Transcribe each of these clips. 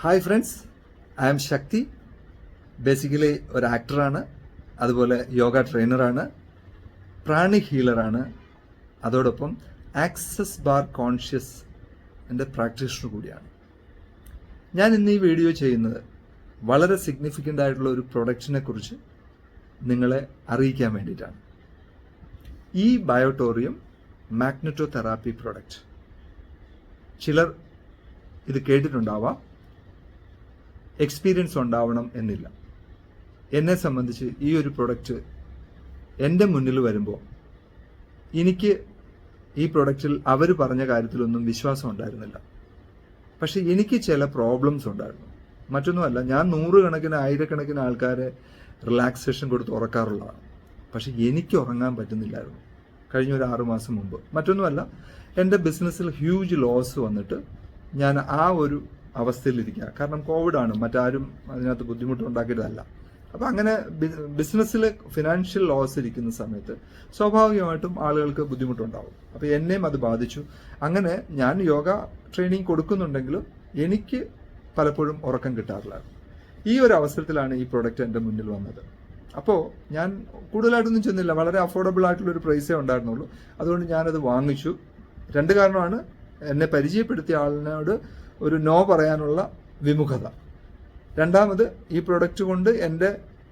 Hi friends, I am Shakti. Basically ഒരു ആക്ടറാണ്, അതുപോലെ യോഗ ട്രെയിനറാണ്, പ്രാണിക് ഹീലറാണ്, അതോടൊപ്പം ആക്സസ് ബാർ കോൺഷ്യസ് എൻ്റെ പ്രാക്ടീഷണർ കൂടിയാണ്. ഞാൻ ഇന്ന് ഈ വീഡിയോ ചെയ്യുന്നത് വളരെ സിഗ്നിഫിക്കൻ്റ് ആയിട്ടുള്ള ഒരു പ്രൊഡക്റ്റിനെ കുറിച്ച് നിങ്ങളെ അറിയിക്കാൻ വേണ്ടിയിട്ടാണ്. ഈ ബയോട്ടോറിയം മാഗ്നെറ്റോ തെറാപ്പി പ്രൊഡക്റ്റ്. ചിലർ ഇത് കേട്ടിട്ടുണ്ടാവാം, എക്സ്പീരിയൻസ് ഉണ്ടാവണം എന്നില്ല. എന്നെ സംബന്ധിച്ച് ഈ ഒരു പ്രൊഡക്റ്റ് എൻ്റെ മുന്നിൽ വരുമ്പോൾ എനിക്ക് ഈ പ്രൊഡക്റ്റിൽ അവർ പറഞ്ഞ കാര്യത്തിലൊന്നും വിശ്വാസം ഉണ്ടായിരുന്നില്ല. പക്ഷെ എനിക്ക് ചില പ്രോബ്ലംസ് ഉണ്ടായിരുന്നു. മറ്റൊന്നുമല്ല, ഞാൻ നൂറുകണക്കിന് ആയിരക്കണക്കിന് ആൾക്കാരെ റിലാക്സേഷൻ കൊടുത്ത് ഉറക്കാറുള്ളതാണ്. പക്ഷെ എനിക്ക് ഉറങ്ങാൻ പറ്റുന്നില്ലായിരുന്നു കഴിഞ്ഞ ഒരു 6 മാസം മുമ്പ്. മറ്റൊന്നുമല്ല, എൻ്റെ ബിസിനസ്സിൽ ഹ്യൂജ് ലോസ് വന്നിട്ട് ഞാൻ ആ ഒരു അവസ്ഥയിലിരിക്കുക. കാരണം കോവിഡാണ്, മറ്റാരും അതിനകത്ത് ബുദ്ധിമുട്ടുണ്ടാക്കിയതല്ല. അപ്പം അങ്ങനെ ബിസിനസ്സിൽ ഫിനാൻഷ്യൽ ലോസ് ഇരിക്കുന്ന സമയത്ത് സ്വാഭാവികമായിട്ടും ആളുകൾക്ക് ബുദ്ധിമുട്ടുണ്ടാവും. അപ്പോൾ എന്നെയും അത് ബാധിച്ചു. അങ്ങനെ ഞാൻ യോഗ ട്രെയിനിങ് കൊടുക്കുന്നുണ്ടെങ്കിലും എനിക്ക് പലപ്പോഴും ഉറക്കം കിട്ടാറില്ലായിരുന്നു. ഈ ഒരു അവസരത്തിലാണ് ഈ പ്രൊഡക്റ്റ് എൻ്റെ മുന്നിൽ വന്നത്. അപ്പോൾ ഞാൻ കൂടുതലായിട്ടൊന്നും ചെന്നില്ല, വളരെ അഫോർഡബിൾ ആയിട്ടുള്ളൊരു പ്രൈസേ ഉണ്ടായിരുന്നുള്ളൂ. അതുകൊണ്ട് ഞാനത് വാങ്ങിച്ചു. 2 കാരണമാണ്. എന്നെ പരിചയപ്പെടുത്തിയ ആളിനോട് ഒരു നോ പറയാനുള്ള വിമുഖത. രണ്ടാമത്, ഈ പ്രൊഡക്റ്റ് കൊണ്ട് എൻ്റെ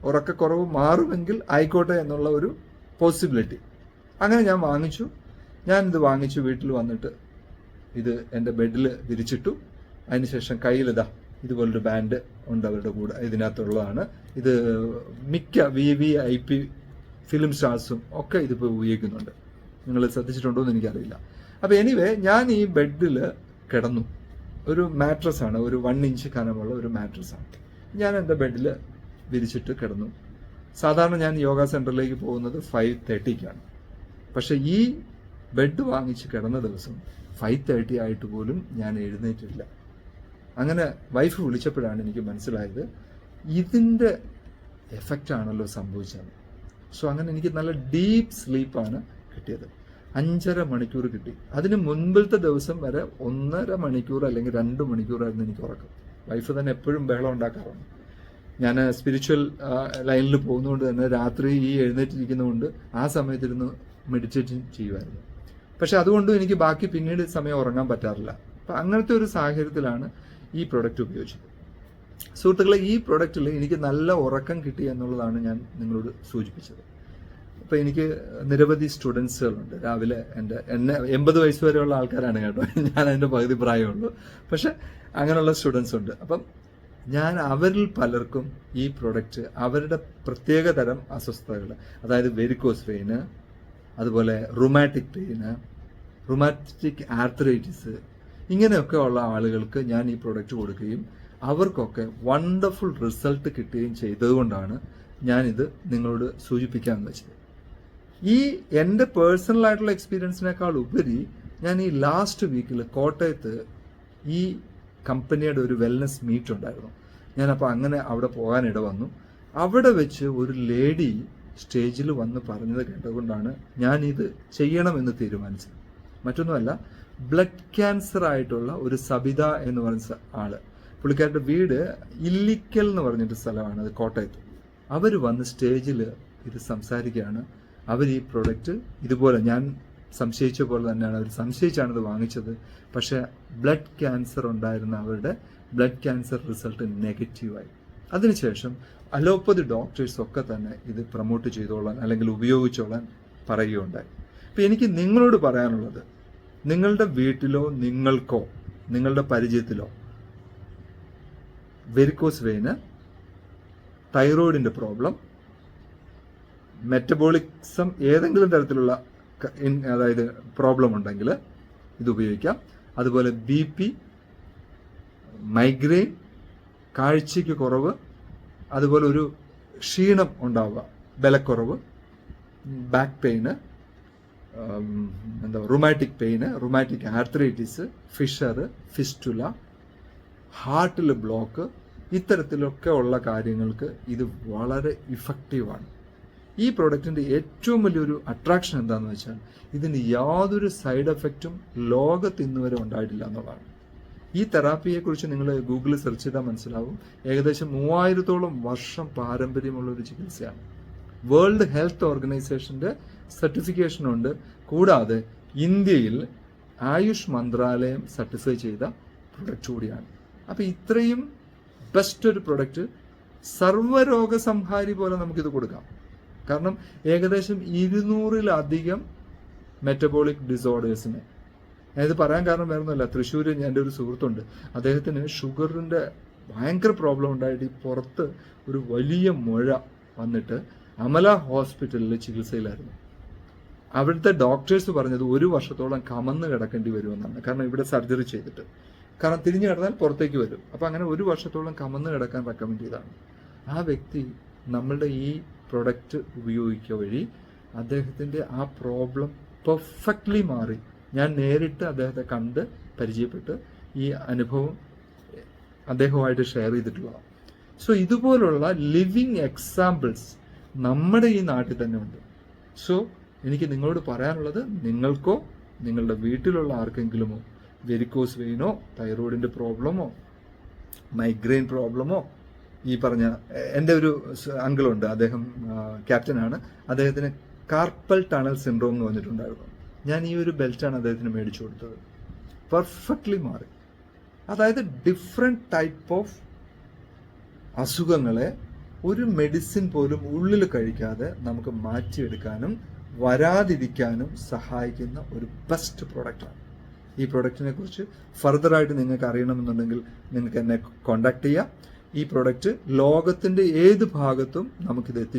ഉറക്കക്കുറവ് മാറുമെങ്കിൽ ആയിക്കോട്ടെ എന്നുള്ള ഒരു പോസിബിലിറ്റി. അങ്ങനെ ഞാൻ വാങ്ങിച്ചു. ഞാനിത് വാങ്ങിച്ചു വീട്ടിൽ വന്നിട്ട് ഇത് എൻ്റെ ബെഡിൽ വിരിച്ചിട്ടു. അതിനുശേഷം കയ്യിലിതാ ഇതുപോലൊരു ബാൻഡ് ഉണ്ട് അവരുടെ കൂടെ, ഇതിനകത്തുള്ളതാണ്. ഇത് മിക്ക VIP ഫിലിം സ്റ്റാർസും ഒക്കെ ഇതിപ്പോൾ ഉപയോഗിക്കുന്നുണ്ട്. നിങ്ങൾ ശ്രദ്ധിച്ചിട്ടുണ്ടോ എന്ന് എനിക്കറിയില്ല. അപ്പോൾ എനിവേ, ഞാൻ ഈ ബെഡിൽ കിടന്നു. ഒരു മാട്രസാണ്, ഒരു 1 ഇഞ്ച് കനമുള്ള ഒരു മാട്രസാണ്. ഞാൻ എൻ്റെ ബെഡിൽ വിരിച്ചിട്ട് കിടന്നു. സാധാരണ ഞാൻ യോഗ സെൻറ്ററിലേക്ക് പോകുന്നത് 5:30-ക്കാണ്. പക്ഷെ ഈ ബെഡ് വാങ്ങിച്ച് കിടന്ന ദിവസം 5:30 ആയിട്ട് പോലും ഞാൻ എഴുന്നേറ്റില്ല. അങ്ങനെ വൈഫ് വിളിച്ചപ്പോഴാണ് എനിക്ക് മനസ്സിലായത് ഇതിൻ്റെ എഫക്റ്റാണല്ലോ സംഭവിച്ചത്. സോ അങ്ങനെ എനിക്ക് നല്ല ഡീപ്പ് സ്ലീപ്പാണ് കിട്ടിയത്. 5.5 മണിക്കൂർ കിട്ടി. അതിന് മുൻപിലത്തെ ദിവസം വരെ 1.5 മണിക്കൂർ അല്ലെങ്കിൽ 2 മണിക്കൂറായിരുന്നു എനിക്ക് ഉറക്കം. വൈഫ് തന്നെ എപ്പോഴും ബഹളം ഉണ്ടാക്കാറുണ്ട്. ഞാൻ സ്പിരിച്വൽ ലൈനിൽ പോകുന്നതുകൊണ്ട് തന്നെ രാത്രി ഈ എഴുന്നേറ്റിരിക്കുന്നതുകൊണ്ട് ആ സമയത്തിരുന്ന് മെഡിറ്റേറ്റ് ചെയ്യുമായിരുന്നു. പക്ഷെ അതുകൊണ്ടും എനിക്ക് ബാക്കി പിന്നീട് സമയം ഉറങ്ങാൻ പറ്റാറില്ല. അപ്പം അങ്ങനത്തെ ഒരു സാഹചര്യത്തിലാണ് ഈ പ്രൊഡക്റ്റ് ഉപയോഗിച്ചത്. സുഹൃത്തുക്കളെ, ഈ പ്രൊഡക്റ്റിൽ എനിക്ക് നല്ല ഉറക്കം കിട്ടി എന്നുള്ളതാണ് ഞാൻ നിങ്ങളോട് സൂചിപ്പിച്ചത്. അപ്പോൾ എനിക്ക് നിരവധി സ്റ്റുഡൻസുകളുണ്ട്. രാവിലെ എന്നെ 80 വയസ്സ് വരെയുള്ള ആൾക്കാരാണ് കേട്ടോ, ഞാൻ അതിൻ്റെ പകുതി പ്രായമുള്ളൂ. പക്ഷെ അങ്ങനെയുള്ള സ്റ്റുഡൻസ് ഉണ്ട്. അപ്പം ഞാൻ അവരിൽ പലർക്കും ഈ പ്രൊഡക്റ്റ് അവരുടെ പ്രത്യേക തരം അസ്വസ്ഥതകൾ, അതായത് വെരിക്കോസ് വെയിന്, അതുപോലെ റുമാറ്റിക് പെയിന്, റുമാറ്റിക് ആർത്രൈറ്റിസ്, ഇങ്ങനെയൊക്കെ ഉള്ള ആളുകൾക്ക് ഞാൻ ഈ പ്രൊഡക്റ്റ് കൊടുക്കുകയും അവർക്കൊക്കെ വണ്ടർഫുൾ റിസൾട്ട് കിട്ടുകയും ചെയ്തതുകൊണ്ടാണ് ഞാനിത് നിങ്ങളോട് സൂചിപ്പിക്കാമെന്ന് വെച്ചത്. ഈ എൻ്റെ പേഴ്സണലായിട്ടുള്ള എക്സ്പീരിയൻസിനേക്കാൾ ഉപരി ഞാൻ ഈ ലാസ്റ്റ് വീക്കിൽ കോട്ടയത്ത് ഈ കമ്പനിയുടെ ഒരു വെൽനസ് മീറ്റ് ഉണ്ടായിരുന്നു. ഞാനപ്പോൾ അങ്ങനെ അവിടെ പോകാനിട വന്നു. അവിടെ വെച്ച് ഒരു ലേഡി സ്റ്റേജിൽ വന്ന് പറഞ്ഞത് കേട്ടുകൊണ്ടാണ് ഞാനിത് ചെയ്യണമെന്ന് തീരുമാനിച്ചത്. മറ്റൊന്നുമല്ല, ബ്ലഡ് ക്യാൻസർ ആയിട്ടുള്ള ഒരു സബിത എന്ന് പറഞ്ഞ ആള്, പുള്ളിക്കാരുടെ വീട് ഇല്ലിക്കൽ എന്ന് പറഞ്ഞിട്ട് സ്ഥലമാണ്, അത് കോട്ടയത്ത്. അവർ വന്ന് സ്റ്റേജിൽ ഇത് സംസാരിക്കുകയാണ്. അവർ ഈ പ്രൊഡക്റ്റ് ഇതുപോലെ ഞാൻ സംശയിച്ച പോലെ തന്നെയാണ് അവർ സംശയിച്ചാണിത് വാങ്ങിച്ചത്. പക്ഷേ ബ്ലഡ് ക്യാൻസർ ഉണ്ടായിരുന്ന അവരുടെ ബ്ലഡ് ക്യാൻസർ റിസൾട്ട് നെഗറ്റീവായി. അതിനുശേഷം അലോപ്പതി ഡോക്ടേഴ്സൊക്കെ തന്നെ ഇത് പ്രൊമോട്ട് ചെയ്തോളാൻ അല്ലെങ്കിൽ ഉപയോഗിച്ചോളാൻ പറയുകയുണ്ടായി. അപ്പം എനിക്ക് നിങ്ങളോട് പറയാനുള്ളത്, നിങ്ങളുടെ വീട്ടിലോ നിങ്ങൾക്കോ നിങ്ങളുടെ പരിചയത്തിലോ വെരിക്കോസ് വെയിന്, തൈറോയിഡിൻ്റെ പ്രോബ്ലം, മെറ്റബോളിസം ഏതെങ്കിലും തരത്തിലുള്ള അതായത് പ്രോബ്ലം ഉണ്ടെങ്കിൽ ഇത് ഉപയോഗിക്കാം. അതുപോലെ BP, മൈഗ്രെയിൻ, കാഴ്ചയ്ക്ക് കുറവ്, അതുപോലെ ഒരു ക്ഷീണം ഉണ്ടാവുക, ബലക്കുറവ്, back pain, rheumatic pain, rheumatic arthritis, fissure, fistula, ഹാർട്ടിൽ ബ്ലോക്ക്, ഇത്തരത്തിലൊക്കെ ഉള്ള കാര്യങ്ങൾക്ക് ഇത് വളരെ ഇഫക്റ്റീവാണ്. ഈ പ്രോഡക്റ്റിൻ്റെ ഏറ്റവും വലിയൊരു അട്രാക്ഷൻ എന്താണെന്ന് വെച്ചാൽ ഇതിന് യാതൊരു സൈഡ് എഫക്റ്റും ലോകത്ത് ഇന്നുവരെ ഉണ്ടായിട്ടില്ല എന്നുള്ളതാണ്. ഈ തെറാപ്പിയെക്കുറിച്ച് നിങ്ങൾ ഗൂഗിളിൽ സെർച്ച് ചെയ്താൽ മനസ്സിലാവും. ഏകദേശം 3000-ഓളം വർഷം പാരമ്പര്യമുള്ള ഒരു ചികിത്സയാണ്. വേൾഡ് ഹെൽത്ത് ഓർഗനൈസേഷന്റെ സർട്ടിഫിക്കേഷനുണ്ട്. കൂടാതെ ഇന്ത്യയിൽ ആയുഷ് മന്ത്രാലയം സർട്ടിഫൈ ചെയ്ത പ്രൊഡക്റ്റ് കൂടിയാണ്. അപ്പം ഇത്രയും ബെസ്റ്റ് ഒരു പ്രൊഡക്റ്റ് സർവ്വരോഗ സംഹാരി പോലെ നമുക്കിത് കൊടുക്കാം. കാരണം ഏകദേശം 200-ലധികം മെറ്റബോളിക് ഡിസോർഡേഴ്സിന്, ഞാനിത് പറയാൻ കാരണം വേറൊന്നുമല്ല, തൃശ്ശൂർ എൻ്റെ ഒരു സുഹൃത്തുണ്ട്, അദ്ദേഹത്തിന് ഷുഗറിൻ്റെ ഭയങ്കര പ്രോബ്ലം ഉണ്ടായിട്ട് ഈ പുറത്ത് ഒരു വലിയ മുഴ വന്നിട്ട് അമല ഹോസ്പിറ്റലിൽ ചികിത്സയിലായിരുന്നു. അവിടുത്തെ ഡോക്ടേഴ്സ് പറഞ്ഞത് 1 വർഷത്തോളം കമന്ന് കിടക്കേണ്ടി വരുമെന്നാണ്. കാരണം ഇവിടെ സർജറി ചെയ്തിട്ട്, കാരണം തിരിഞ്ഞു കിടന്നാൽ പുറത്തേക്ക് വരും. അപ്പം അങ്ങനെ 1 വർഷത്തോളം കമന്ന് കിടക്കാൻ റെക്കമെൻഡ് ചെയ്തതാണ്. ആ വ്യക്തി നമ്മളുടെ ഈ പ്രൊഡക്റ്റ് ഉപയോഗിക്കുക വഴി അദ്ദേഹത്തിൻ്റെ ആ പ്രോബ്ലം പെർഫെക്റ്റ്ലി മാറി. ഞാൻ നേരിട്ട് അദ്ദേഹത്തെ കണ്ട് പരിചയപ്പെട്ട് ഈ അനുഭവം അദ്ദേഹവുമായിട്ട് ഷെയർ ചെയ്തിട്ടുള്ളതാണ്. സോ ഇതുപോലുള്ള ലിവിങ് എക്സാമ്പിൾസ് നമ്മുടെ ഈ നാട്ടിൽ തന്നെ ഉണ്ട്. സോ എനിക്ക് നിങ്ങളോട് പറയാനുള്ളത്, നിങ്ങൾക്കോ നിങ്ങളുടെ വീട്ടിലുള്ള ആർക്കെങ്കിലുമോ വെരിക്കോസ് വെയിനോ തൈറോയിഡിൻ്റെ പ്രോബ്ലമോ മൈഗ്രെയിൻ പ്രോബ്ലമോ, ഈ പറഞ്ഞ എൻ്റെ ഒരു അങ്കിളുണ്ട്, അദ്ദേഹം ക്യാപ്റ്റനാണ്, അദ്ദേഹത്തിന് കാർപ്പൽ ടണൽ സിൻഡ്രോം എന്ന് വന്നിട്ടുണ്ടായിരുന്നു. ഞാൻ ഈ ഒരു ബെൽറ്റാണ് അദ്ദേഹത്തിന് മേടിച്ചു കൊടുത്തത്. പെർഫെക്റ്റ്ലി മാറി. അതായത് ഡിഫറെൻറ്റ് ടൈപ്പ് ഓഫ് അസുഖങ്ങളെ ഒരു മെഡിസിൻ പോലും ഉള്ളിൽ കഴിക്കാതെ നമുക്ക് മാറ്റിയെടുക്കാനും വരാതിരിക്കാനും സഹായിക്കുന്ന ഒരു ബെസ്റ്റ് പ്രൊഡക്റ്റാണ്. ഈ പ്രൊഡക്റ്റിനെ കുറിച്ച് ഫർദറായിട്ട് നിങ്ങൾക്ക് അറിയണമെന്നുണ്ടെങ്കിൽ നിങ്ങൾക്ക് എന്നെ കോൺടാക്ട് ചെയ്യാം. ഈ പ്രൊഡക്റ്റ് ലോകത്തിൻ്റെ ഏത് ഭാഗത്തും നമുക്കിത് എത്തിച്ചു